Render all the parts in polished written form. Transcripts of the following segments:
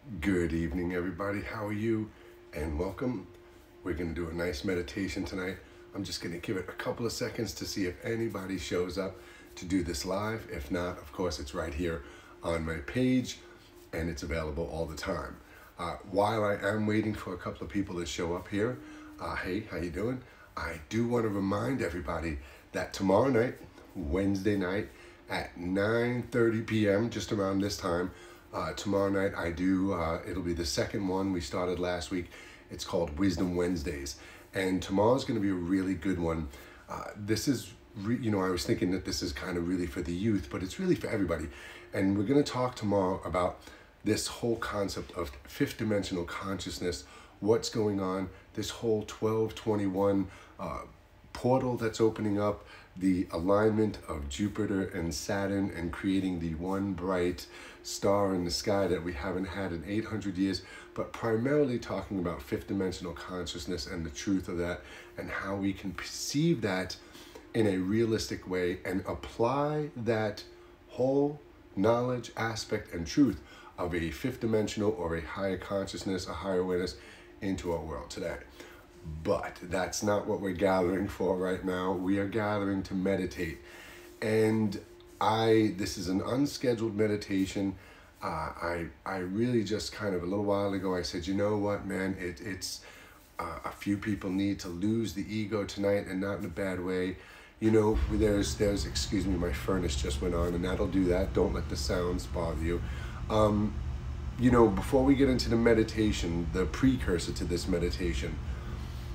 Good evening, everybody. How are you? And welcome. We're going to do a nice meditation tonight. I'm just going to give it a couple of seconds to see if anybody shows up to do this live. If not, of course, it's right here on my page and it's available all the time. While I am waiting for a couple of people to show up here, hey, how you doing? I do want to remind everybody that tomorrow night, Wednesday night at 9:30 p.m., just around this time, tomorrow night it'll be the second one. We started last week. It's called Wisdom Wednesdays. And tomorrow's going to be a really good one. This is, I was thinking that this is kind of really for the youth, but it's really for everybody. And we're going to talk tomorrow about this whole concept of fifth dimensional consciousness, what's going on, this whole 1221 portal that's opening up, the alignment of Jupiter and Saturn and creating the one bright star in the sky that we haven't had in 800 years, but primarily talking about fifth dimensional consciousness and the truth of that and how we can perceive that in a realistic way and apply that whole knowledge, aspect, and truth of a fifth dimensional or a higher consciousness, a higher awareness into our world today. But that's not what we're gathering for right now. We are gathering to meditate. And this is an unscheduled meditation. I really just kind of a little while ago, I said, you know what, man, it's a few people need to lose the ego tonight, and not in a bad way. There's excuse me, my furnace just went on, and that'll do that. Don't let the sounds bother you. Before we get into the meditation, the precursor to this meditation,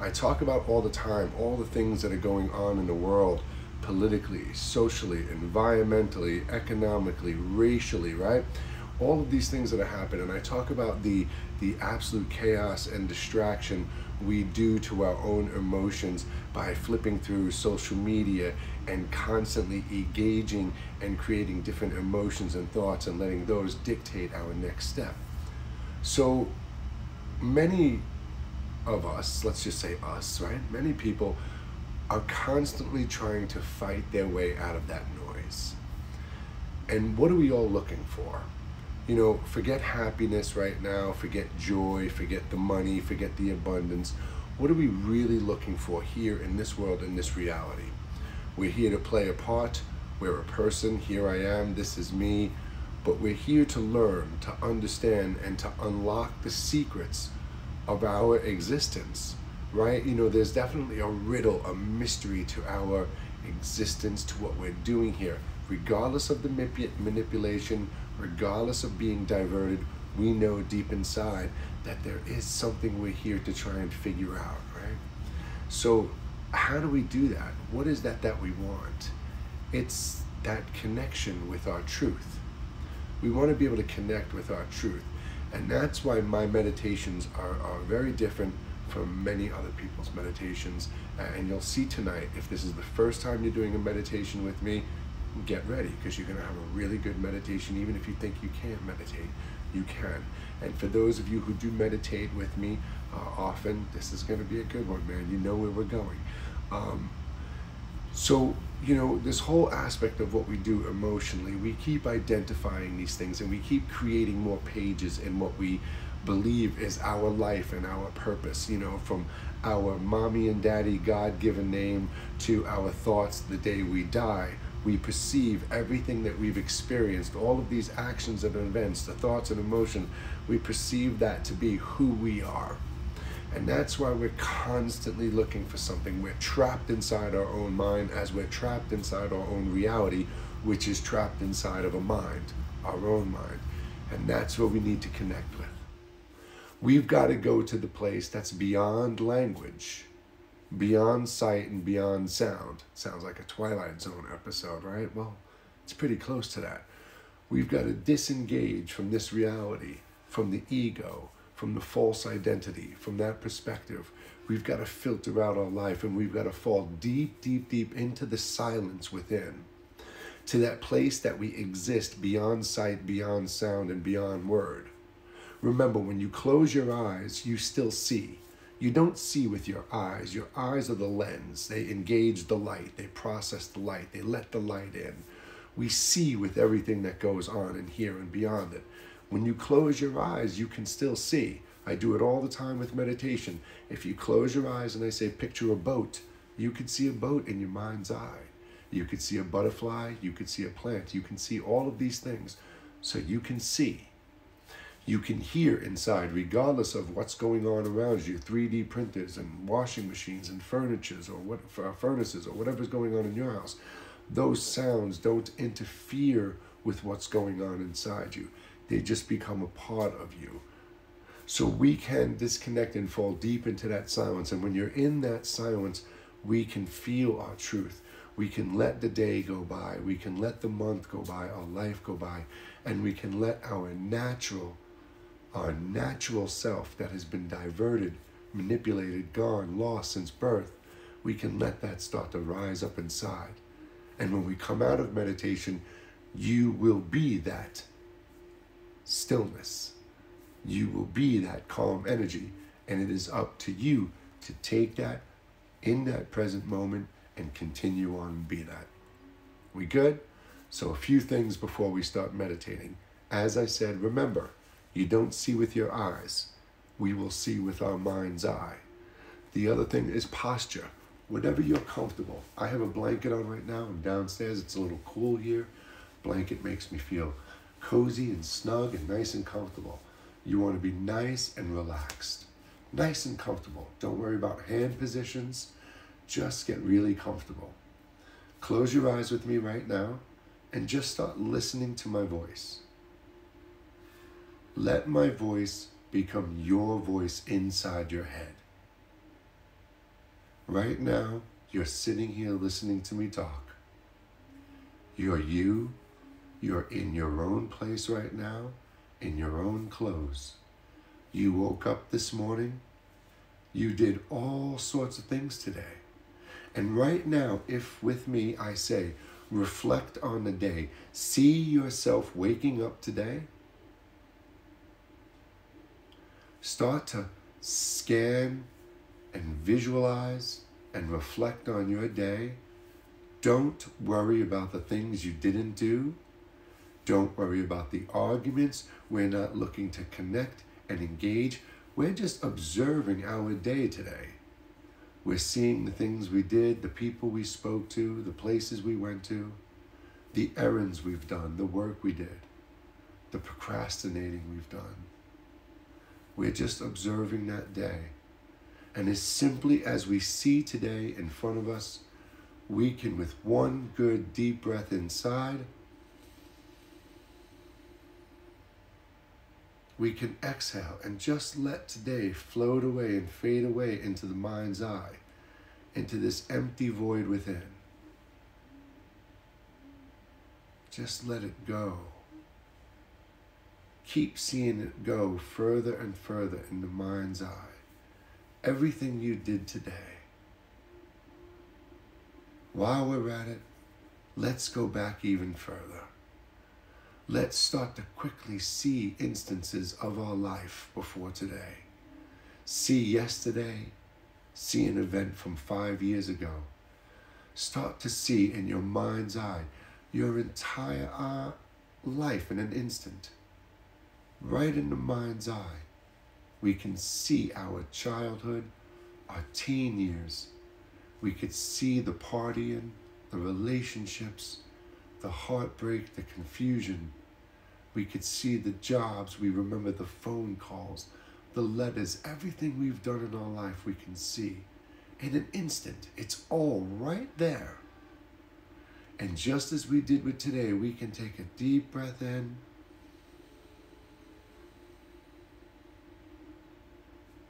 I talk about all the time, all the things that are going on in the world, politically, socially, environmentally, economically, racially, right? All of these things that are happening. And I talk about the absolute chaos and distraction we do to our own emotions by flipping through social media and constantly engaging and creating different emotions and thoughts and letting those dictate our next step. So many of us, let's just say us, right? Many people are constantly trying to fight their way out of that noise. And what are we all looking for? Forget happiness right now, forget joy, forget the money, forget the abundance. What are we really looking for here in this world, in this reality? We're here to play a part. We're a person. Here I am. This is me. But we're here to learn, to understand, and to unlock the secrets of our existence, right? There's definitely a riddle, a mystery to our existence, to what we're doing here. Regardless of the manipulation, regardless of being diverted, we know deep inside that there is something we're here to try and figure out, right? So how do we do that? What is that we want? It's that connection with our truth. We want to be able to connect with our truth. And that's why my meditations are very different from many other people's meditations. And you'll see tonight, if this is the first time you're doing a meditation with me, get ready, because you're going to have a really good meditation. Even if you think you can't meditate, you can. And for those of you who do meditate with me often, this is going to be a good one, man. You know where we're going. So, this whole aspect of what we do emotionally, we keep identifying these things and we keep creating more pages in what we believe is our life and our purpose, from our mommy and daddy God-given name to our thoughts the day we die. We perceive everything that we've experienced, all of these actions and events, the thoughts and emotion, we perceive that to be who we are. And that's why we're constantly looking for something. We're trapped inside our own mind as we're trapped inside our own reality, which is trapped inside of a mind, our own mind. And that's what we need to connect with. We've got to go to the place that's beyond language, beyond sight and beyond sound. Sounds like a Twilight Zone episode, right? Well, it's pretty close to that. We've got to disengage from this reality, from the ego, from the false identity, from that perspective. We've got to filter out our life, and we've got to fall deep, deep, deep into the silence within, to that place that we exist beyond sight, beyond sound, and beyond word. Remember, when you close your eyes, you still see. You don't see with your eyes. Your eyes are the lens. They engage the light. They process the light. They let the light in. We see with everything that goes on in here and beyond it. When you close your eyes, you can still see. I do it all the time with meditation. If you close your eyes and I say, picture a boat, you could see a boat in your mind's eye. You could see a butterfly, you could see a plant, you can see all of these things. So you can see. You can hear inside, regardless of what's going on around you, 3D printers and washing machines and furnitures or furnaces or whatever's going on in your house. Those sounds don't interfere with what's going on inside you. They just become a part of you. So we can disconnect and fall deep into that silence. And when you're in that silence, we can feel our truth. We can let the day go by. We can let the month go by, our life go by. And we can let our natural self that has been diverted, manipulated, gone, lost since birth, we can let that start to rise up inside. And when we come out of meditation, you will be that stillness. You will be that calm energy. And it is up to you to take that in that present moment and continue on and be that. We good? So a few things before we start meditating. As I said, remember, you don't see with your eyes. We will see with our mind's eye. The other thing is posture. Whatever you're comfortable. I have a blanket on right now. I'm downstairs. It's a little cool here. Blanket makes me feel cozy and snug and nice and comfortable. You want to be nice and relaxed. Nice and comfortable. Don't worry about hand positions. Just get really comfortable. Close your eyes with me right now and just start listening to my voice. Let my voice become your voice inside your head. Right now, you're sitting here listening to me talk. You're you. You're in your own place right now, in your own clothes. You woke up this morning. You did all sorts of things today. And right now, if with me I say, reflect on the day, see yourself waking up today, start to scan and visualize and reflect on your day. Don't worry about the things you didn't do. Don't worry about the arguments. We're not looking to connect and engage. We're just observing our day today. We're seeing the things we did, the people we spoke to, the places we went to, the errands we've done, the work we did, the procrastinating we've done. We're just observing that day. And as simply as we see today in front of us, we can, with one good deep breath inside, we can exhale and just let today float away and fade away into the mind's eye, into this empty void within. Just let it go. Keep seeing it go further and further in the mind's eye. Everything you did today. While we're at it, let's go back even further. Let's start to quickly see instances of our life before today. See yesterday, see an event from 5 years ago. Start to see in your mind's eye your entire life in an instant. Right in the mind's eye, we can see our childhood, our teen years. We could see the partying, the relationships, the heartbreak, the confusion. We could see the jobs. We remember the phone calls, the letters, everything we've done in our life we can see. In an instant, it's all right there. And just as we did with today, we can take a deep breath in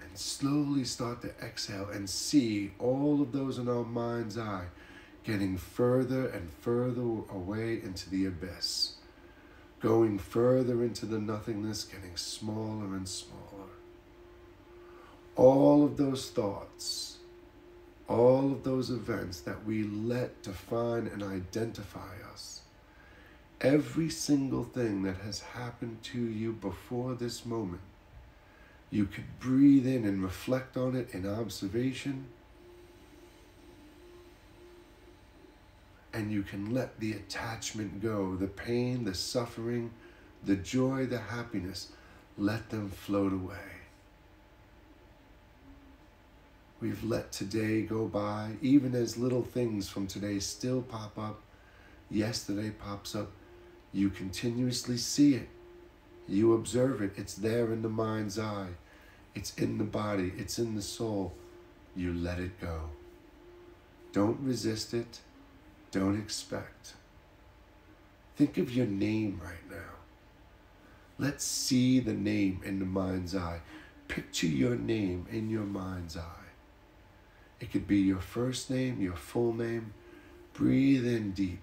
and slowly start to exhale and see all of those in our mind's eye getting further and further away into the abyss, going further into the nothingness, getting smaller and smaller. All of those thoughts, all of those events that we let define and identify us, every single thing that has happened to you before this moment, you could breathe in and reflect on it in observation, and you can let the attachment go, the pain, the suffering, the joy, the happiness, let them float away. We've let today go by, even as little things from today still pop up. Yesterday pops up. You continuously see it. You observe it. It's there in the mind's eye. It's in the body. It's in the soul. You let it go. Don't resist it. Don't expect. Think of your name right now. Let's see the name in the mind's eye. Picture your name in your mind's eye. It could be your first name, your full name. Breathe in deep.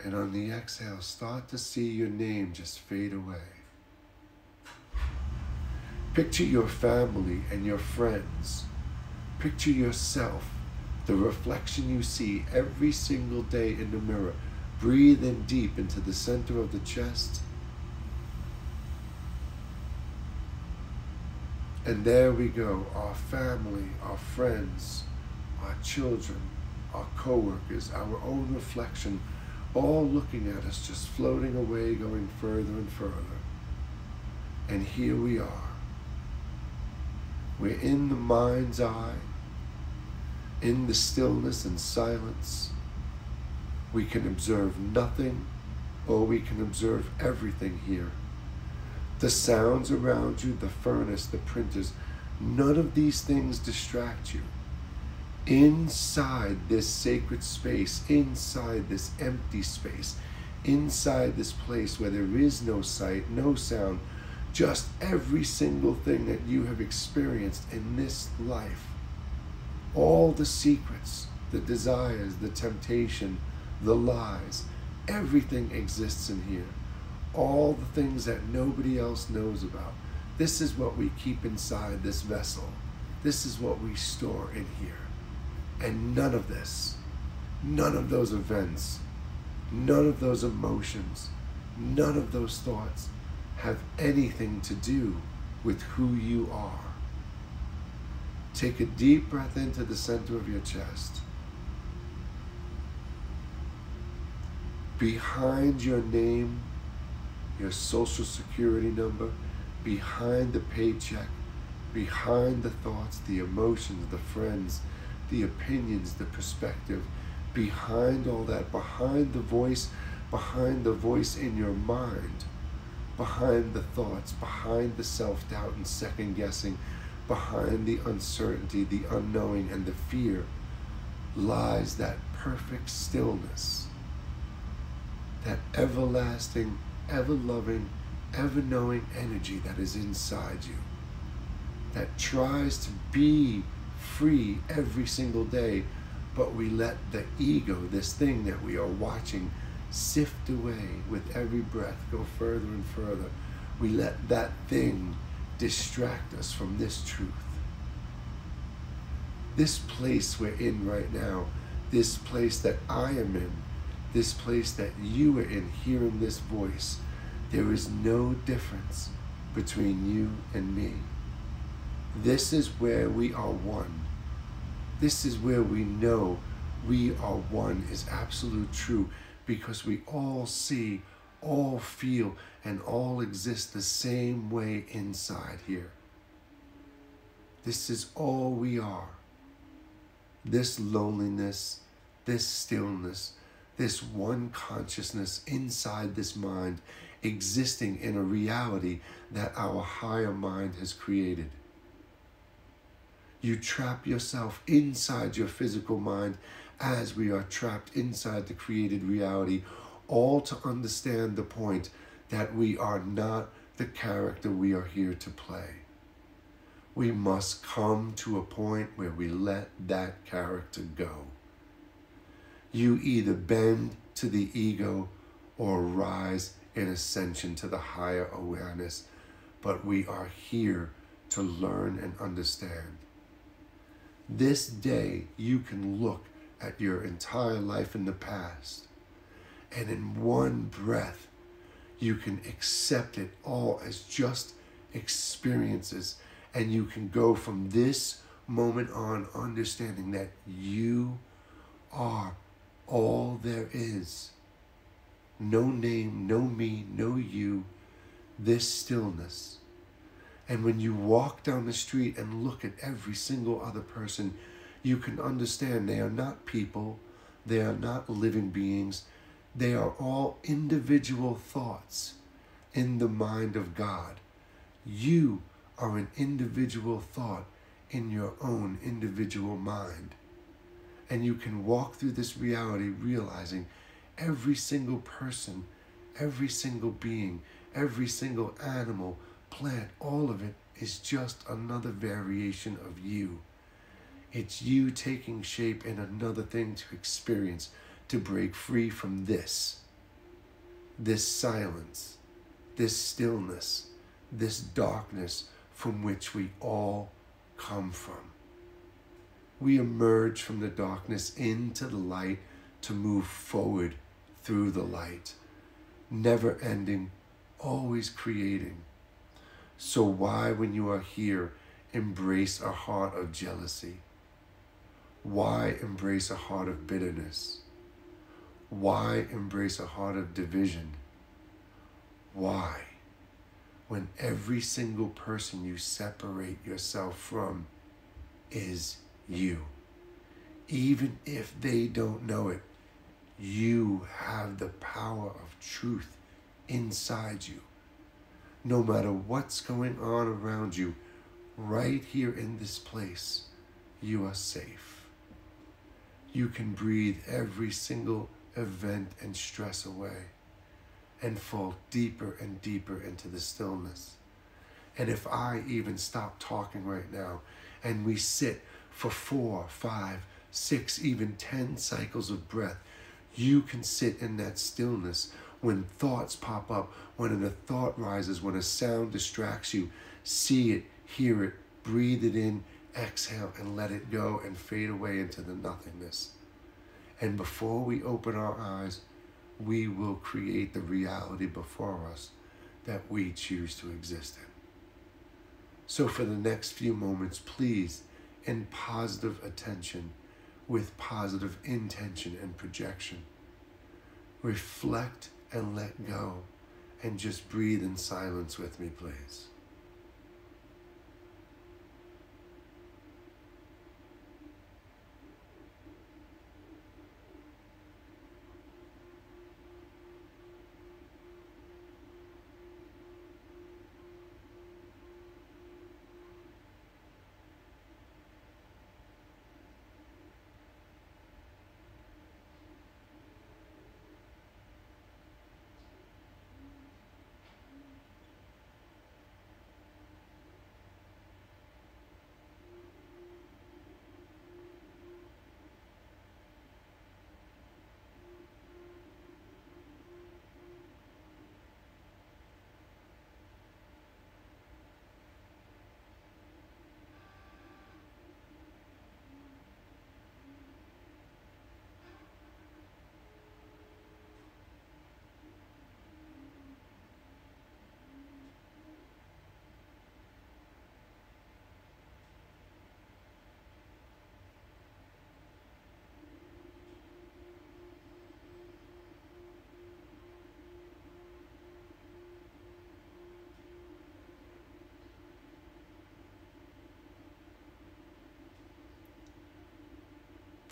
And on the exhale, start to see your name just fade away. Picture your family and your friends. Picture yourself, the reflection you see every single day in the mirror. Breathe in deep into the center of the chest. And there we go, our family, our friends, our children, our co-workers, our own reflection, all looking at us, just floating away, going further and further. And here we are. We're in the mind's eye, in the stillness and silence. We can observe nothing, or we can observe everything here. The sounds around you, the furnace, the printers, none of these things distract you. Inside this sacred space, inside this empty space, inside this place where there is no sight, no sound, just every single thing that you have experienced in this life, all the secrets, the desires, the temptation, the lies, everything exists in here. All the things that nobody else knows about. This is what we keep inside this vessel. This is what we store in here. And none of this, none of those events, none of those emotions, none of those thoughts have anything to do with who you are. Take a deep breath into the center of your chest. Behind your name, your social security number, behind the paycheck, behind the thoughts, the emotions, the friends, the opinions, the perspective, behind all that, behind the voice in your mind, behind the thoughts, behind the self-doubt and second guessing, behind the uncertainty, the unknowing, and the fear, lies that perfect stillness, that everlasting, ever-loving, ever-knowing energy that is inside you, that tries to be free every single day, but we let the ego, this thing that we are watching, sift away with every breath, go further and further. We let that thing distract us from this truth. This place we're in right now, this place that I am in, this place that you are in, hearing this voice, there is no difference between you and me. This is where we are one. This is where we know we are one is absolute true, because we all see, all feel, and all exist the same way inside here. This is all we are. This loneliness, this stillness, this one consciousness inside this mind, existing in a reality that our higher mind has created. You trap yourself inside your physical mind as we are trapped inside the created reality, all to understand the point that we are not the character we are here to play. We must come to a point where we let that character go. You either bend to the ego or rise in ascension to the higher awareness, but we are here to learn and understand. This day, you can look at your entire life in the past, and in one breath, you can accept it all as just experiences, and you can go from this moment on understanding that you are all there is. No name, no me, no you, this stillness. And when you walk down the street and look at every single other person, you can understand they are not people, they are not living beings, they are all individual thoughts in the mind of God. You are an individual thought in your own individual mind. And you can walk through this reality realizing every single person, every single being, every single animal, plant, all of it is just another variation of you. It's you taking shape in another thing to experience, to break free from this silence, this stillness, this darkness from which we all come from. We emerge from the darkness into the light to move forward through the light, never ending, always creating. So why, when you are here, embrace a heart of jealousy? Why embrace a heart of bitterness? Why embrace a heart of division? Why? When every single person you separate yourself from is you. Even if they don't know it, you have the power of truth inside you. No matter what's going on around you, right here in this place, you are safe. You can breathe every single event and stress away and fall deeper and deeper into the stillness. And if I even stop talking right now and we sit for 4, 5, 6, even 10 cycles of breath, you can sit in that stillness. When thoughts pop up, when a thought rises, when a sound distracts you, see it, hear it, breathe it in, exhale, and let it go and fade away into the nothingness. And before we open our eyes, we will create the reality before us that we choose to exist in. So for the next few moments, please, in positive attention, with positive intention and projection, reflect and let go, and just breathe in silence with me, please.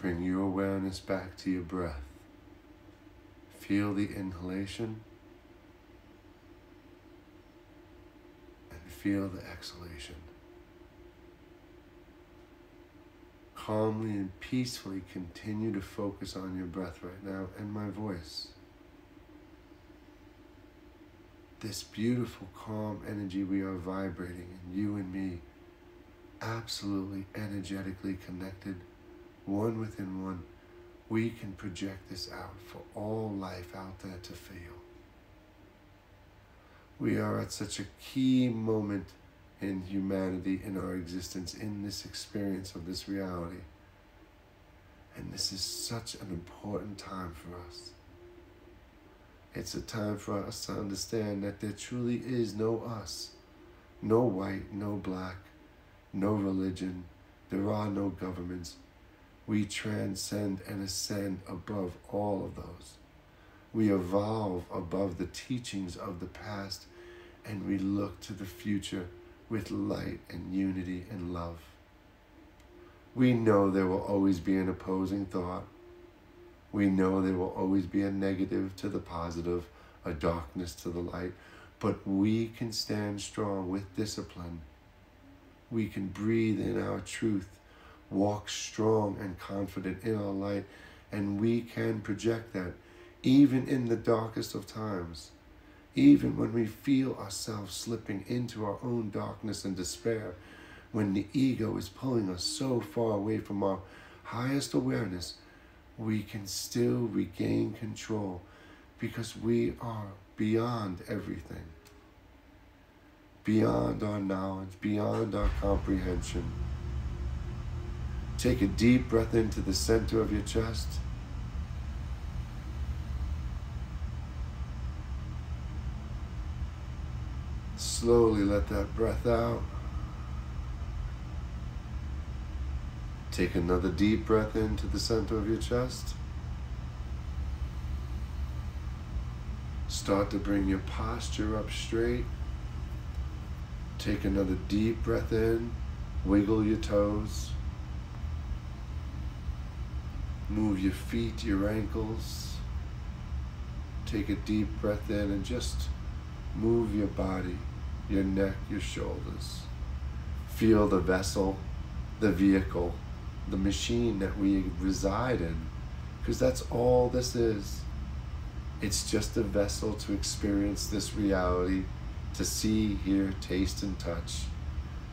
Bring your awareness back to your breath. Feel the inhalation and feel the exhalation. Calmly and peacefully continue to focus on your breath right now and my voice. This beautiful, calm energy we are vibrating, and you and me, absolutely energetically connected, one within one. We can project this out for all life out there to feel. We are at such a key moment in humanity, in our existence, in this experience of this reality. And this is such an important time for us. It's a time for us to understand that there truly is no us, no white, no black, no religion. There are no governments. We transcend and ascend above all of those. We evolve above the teachings of the past, and we look to the future with light and unity and love. We know there will always be an opposing thought. We know there will always be a negative to the positive, a darkness to the light, but we can stand strong with discipline. We can breathe in our truth, walk strong and confident in our light, and we can project that even in the darkest of times, even when we feel ourselves slipping into our own darkness and despair, when the ego is pulling us so far away from our highest awareness, we can still regain control because we are beyond everything, beyond our knowledge, beyond our comprehension. Take a deep breath into the center of your chest. Slowly let that breath out. Take another deep breath into the center of your chest. Start to bring your posture up straight. Take another deep breath in. Wiggle your toes. Move your feet, your ankles. Take a deep breath in and just move your body, your neck, your shoulders. Feel the vessel, the vehicle, the machine that we reside in, because that's all this is. It's just a vessel to experience this reality, to see, hear, taste, and touch,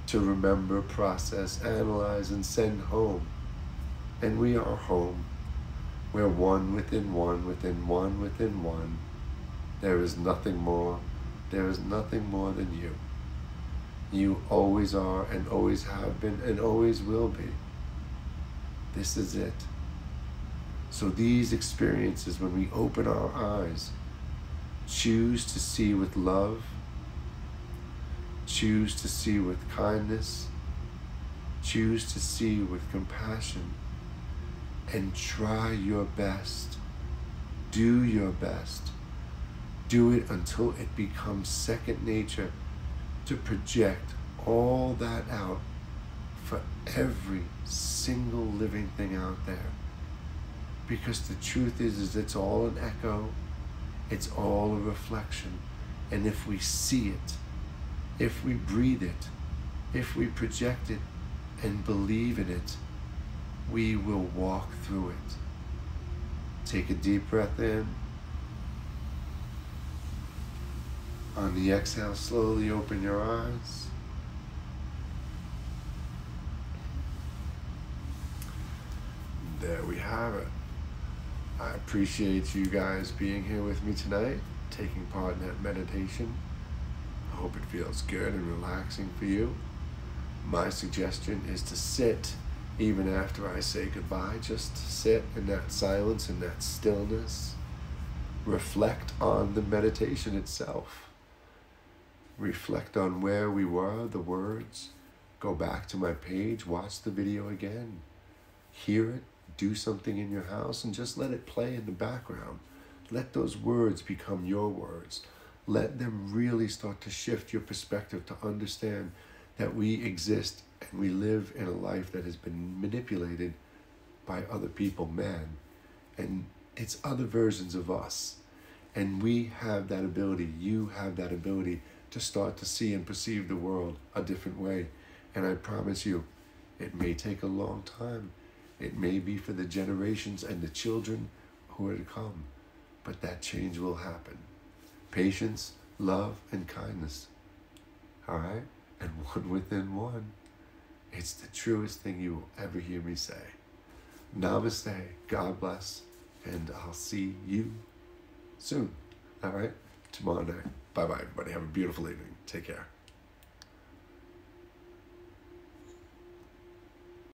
to remember, process, analyze, and send home. And we are home. We're one within one, within one, within one. There is nothing more. There is nothing more than you. You always are and always have been and always will be. This is it. So these experiences, when we open our eyes, choose to see with love, choose to see with kindness, choose to see with compassion, and try your best. Do your best. Do it until it becomes second nature to project all that out for every single living thing out there. Because the truth is it's all an echo, it's all a reflection. And if we see it, if we breathe it, if we project it and believe in it, we will walk through it. Take a deep breath in. On the exhale, slowly open your eyes. There we have it. I appreciate you guys being here with me tonight, taking part in that meditation. I hope it feels good and relaxing for you. My suggestion is to sit even after I say goodbye. Just sit in that silence, in that stillness. Reflect on the meditation itself. Reflect on where we were, the words. Go back to my page, watch the video again. Hear it, do something in your house, and just let it play in the background. Let those words become your words. Let them really start to shift your perspective to understand that we exist and we live in a life that has been manipulated by other people, man. And it's other versions of us. And we have that ability, you have that ability to start to see and perceive the world a different way. And I promise you, it may take a long time. It may be for the generations and the children who are to come, but that change will happen. Patience, love, and kindness. All right? And one within one. It's the truest thing you will ever hear me say. Namaste, God bless, and I'll see you soon. All right? Tomorrow night. Bye-bye, everybody. Have a beautiful evening. Take care.